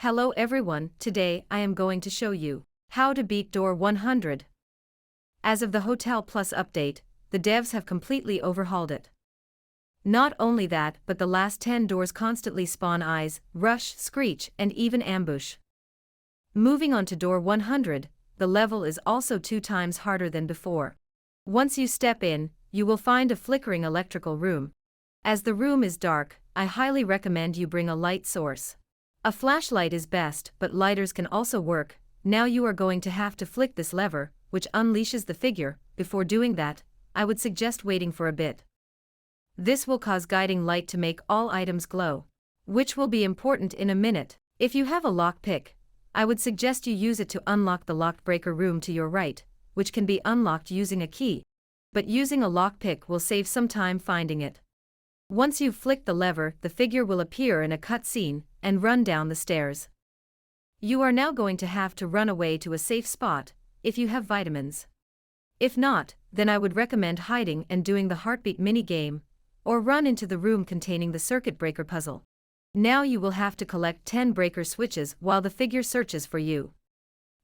Hello everyone, today I am going to show you how to beat door 100. As of the Hotel Plus update, the devs have completely overhauled it. Not only that, but the last 10 doors constantly spawn eyes, rush, screech, and even ambush. Moving on to door 100, the level is also 2 times harder than before. Once you step in, you will find a flickering electrical room. As the room is dark, I highly recommend you bring a light source. A flashlight is best, but lighters can also work. Now you are going to have to flick this lever, which unleashes the figure. Before doing that, I would suggest waiting for a bit. This will cause guiding light to make all items glow, which will be important in a minute. If you have a lockpick, I would suggest you use it to unlock the locked breaker room to your right, which can be unlocked using a key, but using a lockpick will save some time finding it. Once you've flicked the lever, the figure will appear in a cutscene and run down the stairs. You are now going to have to run away to a safe spot, if you have vitamins. If not, then I would recommend hiding and doing the heartbeat mini-game, or run into the room containing the circuit breaker puzzle. Now you will have to collect 10 breaker switches while the figure searches for you.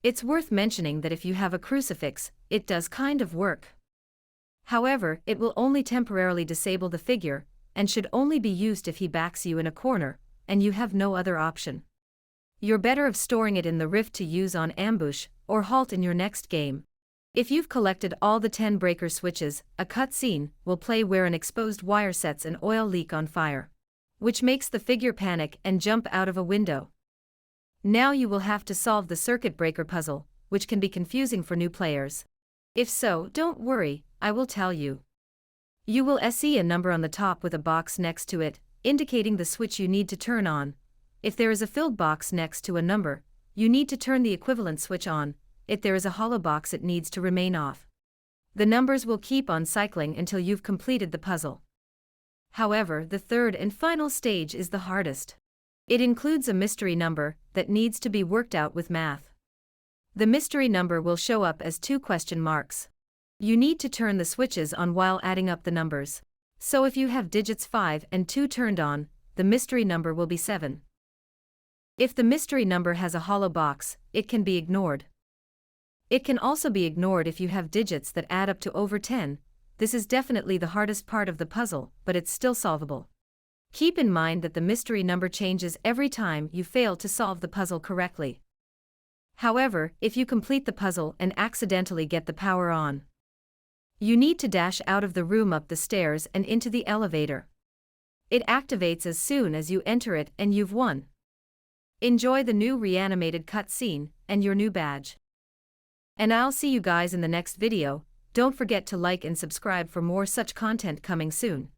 It's worth mentioning that if you have a crucifix, it does kind of work. However, it will only temporarily disable the figure, and should only be used if he backs you in a corner, and you have no other option. You're better off storing it in the rift to use on ambush, or halt in your next game. If you've collected all the 10 breaker switches, a cutscene will play where an exposed wire sets an oil leak on fire, which makes the figure panic and jump out of a window. Now you will have to solve the circuit breaker puzzle, which can be confusing for new players. If so, don't worry, I will tell you. You will see a number on the top with a box next to it, indicating the switch you need to turn on. If there is a filled box next to a number, you need to turn the equivalent switch on. If there is a hollow box, it needs to remain off. The numbers will keep on cycling until you've completed the puzzle. However, the third and final stage is the hardest. It includes a mystery number that needs to be worked out with math. The mystery number will show up as 2 question marks. You need to turn the switches on while adding up the numbers. So if you have digits 5 and 2 turned on, the mystery number will be 7. If the mystery number has a hollow box, it can be ignored. It can also be ignored if you have digits that add up to over 10. This is definitely the hardest part of the puzzle, but it's still solvable. Keep in mind that the mystery number changes every time you fail to solve the puzzle correctly. However, if you complete the puzzle and accidentally get the power on, you need to dash out of the room, up the stairs, and into the elevator. It activates as soon as you enter it, and you've won. Enjoy the new reanimated cutscene and your new badge. And I'll see you guys in the next video. Don't forget to like and subscribe for more such content coming soon.